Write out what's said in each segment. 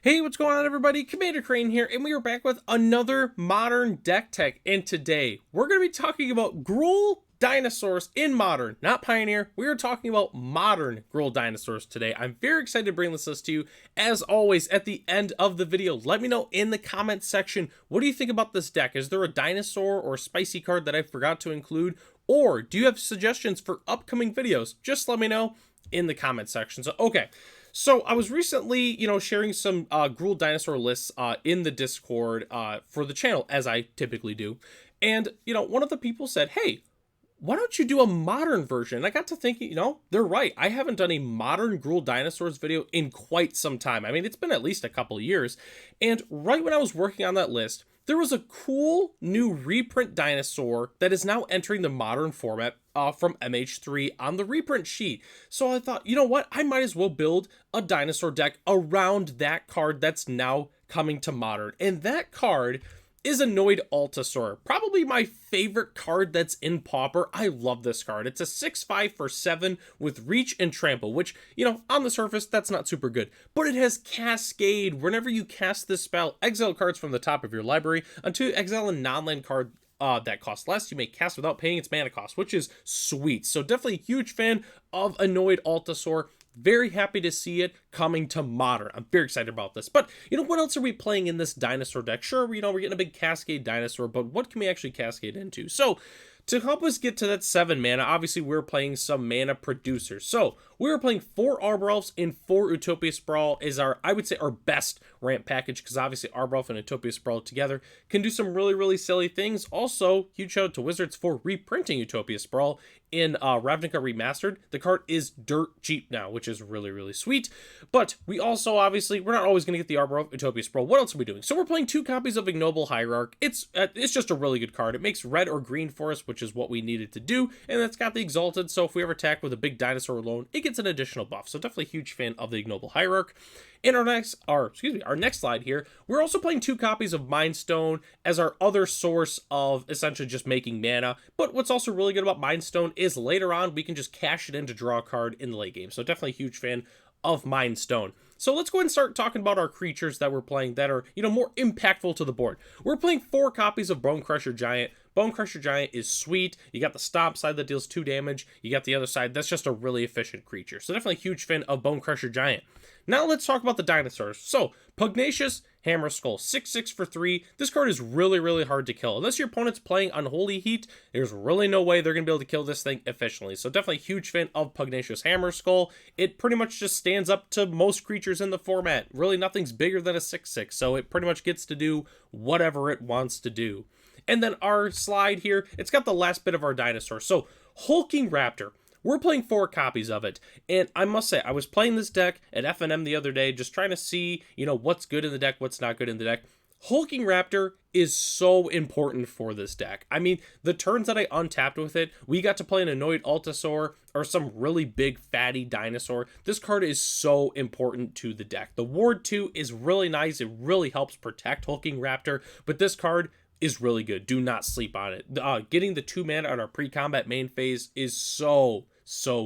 Hey, what's going on, everybody? Commander Crane here, and we are back with another modern deck tech. And today, we're going to be talking about Gruul Dinosaurs in Modern, not Pioneer. We are talking about modern Gruul Dinosaurs today. I'm very excited to bring this list to you. As always, at the end of the video, let me know in the comments section, what do you think about this deck? Is there a dinosaur or spicy card that I forgot to include? Or do you have suggestions for upcoming videos? Just let me know in the comment section. So I was recently, sharing some Gruul dinosaur lists in the Discord for the channel, as I typically do. And, one of the people said, hey, why don't you do a modern version? And I got to thinking, they're right. I haven't done a modern Gruul dinosaurs video in quite some time. I mean, it's been at least a couple of years. And right when I was working on that list, there was a cool new reprint dinosaur that is now entering the modern format from MH3 on the reprint sheet. So I thought, you know what? I might as well build a dinosaur deck around that card that's now coming to modern. And that card is Annoyed Altasaur. Probably my favorite card that's in Pauper. I love this card. It's a 6/5 for 7 with Reach and Trample, which, on the surface, that's not super good. But it has Cascade. Whenever you cast this spell, exile cards from the top of your library until you exile a non-land card that costs less. You may cast without paying its mana cost, which is sweet. So definitely a huge fan of Annoyed Altasaur. Very happy to see it coming to modern. I'm very excited about this. But, what else are we playing in this dinosaur deck? Sure, we're getting a big Cascade dinosaur, but what can we actually Cascade into? So, to help us get to that 7 mana, obviously we're playing some mana producers. So, we're playing 4 Arbor Elves and 4 Utopia Sprawl is I would say, our best ramp package, because obviously Arbor Elf and Utopia Sprawl together can do some really, really silly things. Also, huge shout out to Wizards for reprinting Utopia Sprawl in Ravnica Remastered. The card is dirt cheap now, which is really, really sweet. But we also, obviously, we're not always going to get the Arbor Elf, Utopia Sprawl. What else are we doing? So we're playing 2 copies of Ignoble Hierarch. It's just a really good card. It makes red or green for us, which is what we needed to do, and it's got the Exalted, so if we ever attack with a big dinosaur alone, it gets an additional buff. So definitely a huge fan of the Ignoble Hierarch. In our next slide here, we're also playing 2 copies of Mind Stone as our other source of essentially just making mana. But what's also really good about Mind Stone is later on we can just cash it in to draw a card in the late game. So definitely a huge fan of Mind Stone. So let's go ahead and start talking about our creatures that we're playing that are, more impactful to the board. We're playing 4 copies of Bone Crusher Giant. Bone Crusher Giant is sweet. You got the stomp side that deals 2 damage. You got the other side that's just a really efficient creature. So definitely a huge fan of Bone Crusher Giant. Now let's talk about the dinosaurs. So, Pugnacious Hammer Skull, 6/6 for 3. This card is really, really hard to kill. Unless your opponent's playing Unholy Heat, there's really no way they're going to be able to kill this thing efficiently. So definitely a huge fan of Pugnacious Hammer Skull. It pretty much just stands up to most creatures in the format. Really nothing's bigger than a 6/6, so it pretty much gets to do whatever it wants to do. And then our slide here, it's got the last bit of our dinosaur. So, Hulking Raptor. We're playing 4 copies of it, and I must say, I was playing this deck at FNM the other day, just trying to see, what's good in the deck, what's not good in the deck. Hulking Raptor is so important for this deck. I mean, the turns that I untapped with it, we got to play an Annoyed Altasaur or some really big fatty dinosaur. This card is so important to the deck. The Ward 2 is really nice. It really helps protect Hulking Raptor, but this card is really good. Do not sleep on it. Getting the 2 mana on our pre-combat main phase is so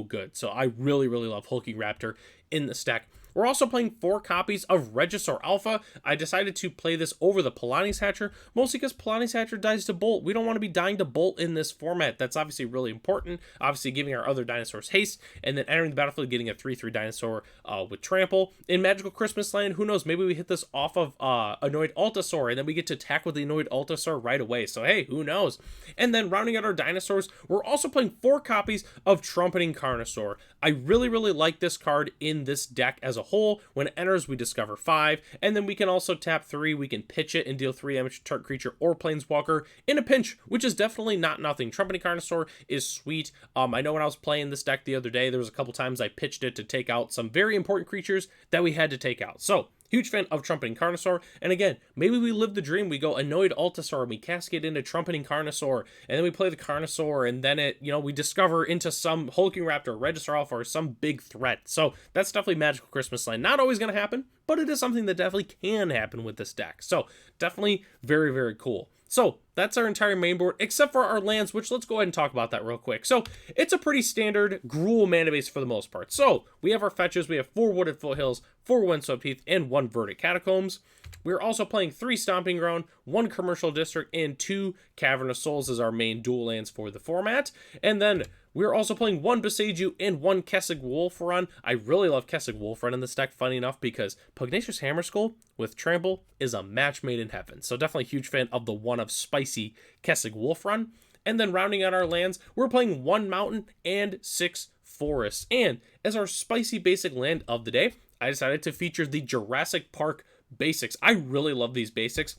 good. So I really, really love Hulking Raptor in this deck. We're also playing 4 copies of Regisaur Alpha. I decided to play this over the Polani's Hatcher, mostly because Polani's Hatcher dies to Bolt. We don't want to be dying to Bolt in this format. That's obviously really important. Obviously giving our other dinosaurs haste, and then entering the battlefield getting a 3/3 dinosaur with Trample. In Magical Christmas Land, who knows, maybe we hit this off of Annoyed Altasaur, and then we get to attack with the Annoyed Altasaur right away. So hey, who knows? And then rounding out our dinosaurs, we're also playing 4 copies of Trumpeting Carnosaur. I really, really like this card in this deck as a whole. When it enters, we discover 5, and then we can also tap 3. We can pitch it and deal 3 damage to target creature or planeswalker in a pinch, which is definitely not nothing. Trumpeting Carnosaur is sweet. I know when I was playing this deck the other day, there was a couple times I pitched it to take out some very important creatures that we had to take out. So, huge fan of Trumpeting Carnosaur, and again, maybe we live the dream, we go Annoyed Altasaur, and we cascade into Trumpeting Carnosaur, and then we play the Carnosaur, and then we discover into some Hulking Raptor, Regisaur Alpha, or some big threat. So that's definitely Magical Christmas Land. Not always going to happen, but it is something that definitely can happen with this deck. So definitely very, very cool. So that's our entire main board, except for our lands, which let's go ahead and talk about that real quick. So it's a pretty standard Gruul mana base for the most part. So we have our fetches, we have 4 Wooded Foothills, 4 Windswept Heath, and 1 Verdant Catacombs. We're also playing 3 Stomping Ground, 1 Commercial District, and 2 Cavern of Souls as our main dual lands for the format. And then we're also playing 1 Besage and 1 Kessig Wolfrun. I really love Kessig Wolfrun in this deck, funny enough, because Pugnacious Hammerskull with Trample is a match made in heaven. So definitely a huge fan of the 1 of spicy Kessig Wolfrun. And then rounding out our lands, we're playing 1 Mountain and 6 Forests. And as our spicy basic land of the day, I decided to feature the Jurassic Park basics. I really love these basics.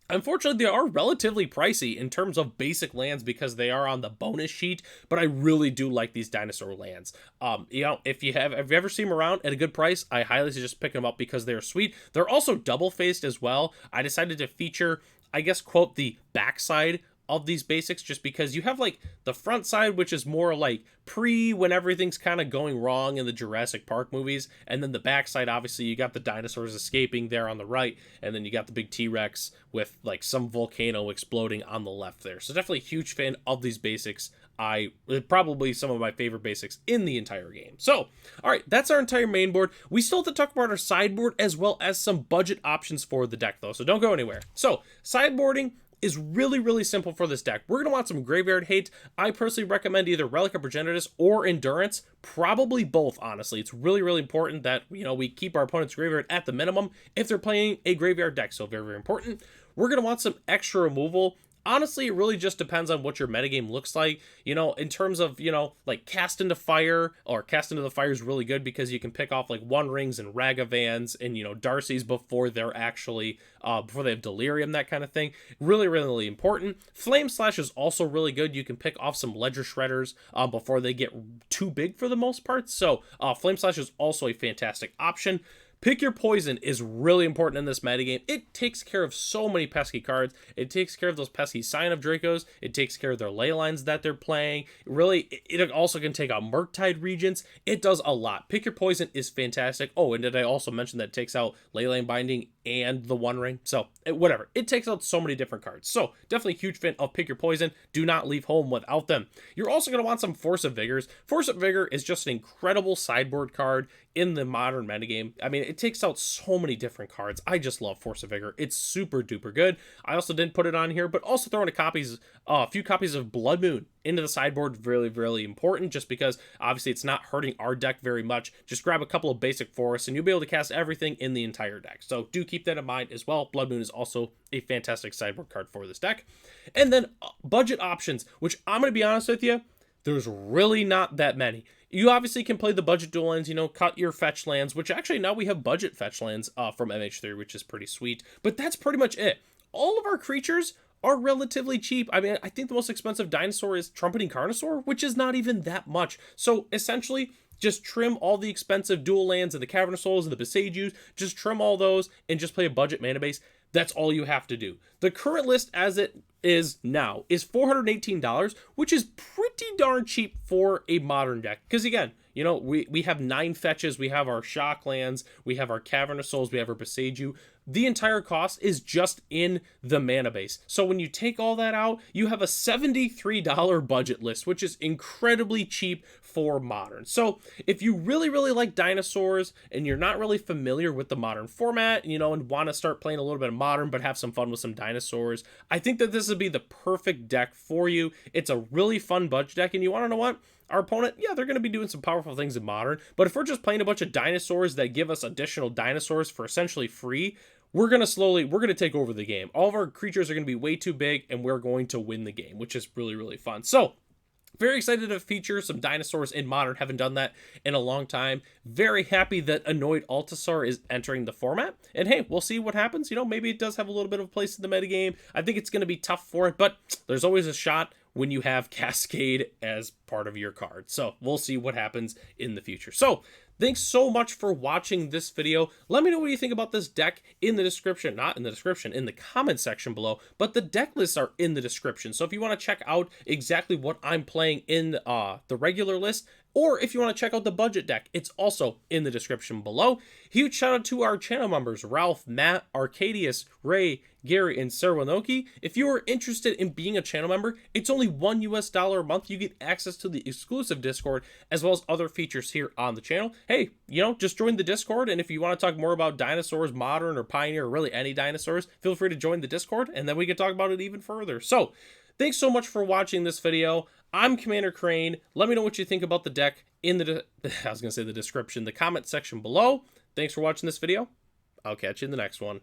Unfortunately, they are relatively pricey in terms of basic lands because they are on the bonus sheet, but I really do like these dinosaur lands. If you ever seen them around at a good price, I highly suggest picking them up because they're sweet. They're also double-faced as well. I decided to feature, I guess, quote, the backside of these basics, just because you have like the front side, which is more like when everything's kind of going wrong in the Jurassic Park movies, and then the backside, obviously you got the dinosaurs escaping there on the right, and then you got the big T-Rex with like some volcano exploding on the left there. So definitely a huge fan of these basics. Probably some of my favorite basics in the entire game. So, all right, that's our entire main board. We still have to talk about our sideboard as well as some budget options for the deck though, so don't go anywhere. So, sideboarding is really, really simple for this deck. We're going to want some graveyard hate. I personally recommend either Relic of Progenitus or Endurance. Probably both, honestly. It's really, really important that, we keep our opponent's graveyard at the minimum if they're playing a graveyard deck. So very, very important. We're going to want some extra removal. Honestly, it really just depends on what your metagame looks like. In terms of, like Cast into Fire, or Cast into the Fire is really good because you can pick off like One Rings and Ragavans and, Darcy's before they're actually, before they have Delirium, that kind of thing. Really, really, really important. Flame Slash is also really good. You can pick off some Ledger Shredders before they get too big for the most part. So Flame Slash is also a fantastic option. Pick Your Poison is really important in this metagame. It takes care of so many pesky cards. It takes care of those pesky Sign of Dracos. It takes care of their ley lines that they're playing. Really, it also can take out Murktide Regents. It does a lot. Pick Your Poison is fantastic. Oh, and did I also mention that it takes out Leyline Binding and the One Ring? So, whatever. It takes out so many different cards. So, definitely a huge fan of Pick Your Poison. Do not leave home without them. You're also going to want some Force of Vigors. Force of Vigor is just an incredible sideboard card in the modern metagame. I mean, it takes out so many different cards. I just love Force of Vigor. It's super duper good. I also didn't put it on here, but also throwing a few copies of Blood Moon into the sideboard, really, really important, just because obviously it's not hurting our deck very much. Just grab a couple of basic forests and you'll be able to cast everything in the entire deck. So do keep that in mind as well. Blood Moon is also a fantastic sideboard card for this deck. And then budget options, which I'm going to be honest with you, there's really not that many. You obviously can play the budget dual lands, cut your fetch lands, which actually now we have budget fetch lands from MH3, which is pretty sweet. But that's pretty much it. All of our creatures are relatively cheap. I mean, I think the most expensive dinosaur is Trumpeting Carnosaur, which is not even that much. So essentially, just trim all the expensive dual lands and the Cavern of Souls and the Besages, just trim all those and just play a budget mana base. That's all you have to do. The current list as it is now is $418, which is pretty darn cheap for a modern deck. Because again, we have 9 fetches, we have our Shock lands, we have our Cavern of Souls, we have our Besage. The entire cost is just in the mana base. So when you take all that out, you have a $73 budget list, which is incredibly cheap for modern. So if you really, really like dinosaurs and you're not really familiar with the modern format, and want to start playing a little bit of modern but have some fun with some dinosaurs, I think that this would be the perfect deck for you. It's a really fun budget deck, and you want to know what? Our opponent, yeah, they're going to be doing some powerful things in modern, but if we're just playing a bunch of dinosaurs that give us additional dinosaurs for essentially free, we're going to take over the game. All of our creatures are going to be way too big, and we're going to win the game, which is really, really fun. So, very excited to feature some dinosaurs in modern. Haven't done that in a long time. Very happy that Annoyed Altasaur is entering the format. And hey, we'll see what happens. Maybe it does have a little bit of a place in the metagame. I think it's going to be tough for it, but there's always a shot when you have Cascade as part of your card. So we'll see what happens in the future. So thanks so much for watching this video. Let me know what you think about this deck in the description. Not in the description, in the comment section below, but the deck lists are in the description. So if you want to check out exactly what I'm playing in the regular list, Or if you want to check out the budget deck, it's also in the description below. Huge shout out to our channel members, Ralph, Matt, Arcadius, Ray, Gary, and Serwanoki. If you are interested in being a channel member, it's only $1 a month. You get access to the exclusive Discord as well as other features here on the channel. Hey, just join the Discord, and if you want to talk more about dinosaurs, modern or pioneer, or really any dinosaurs, feel free to join the Discord, and then we can talk about it even further. So, thanks so much for watching this video. I'm Commander Crane. Let me know what you think about the deck in the description, the comment section below. Thanks for watching this video. I'll catch you in the next one.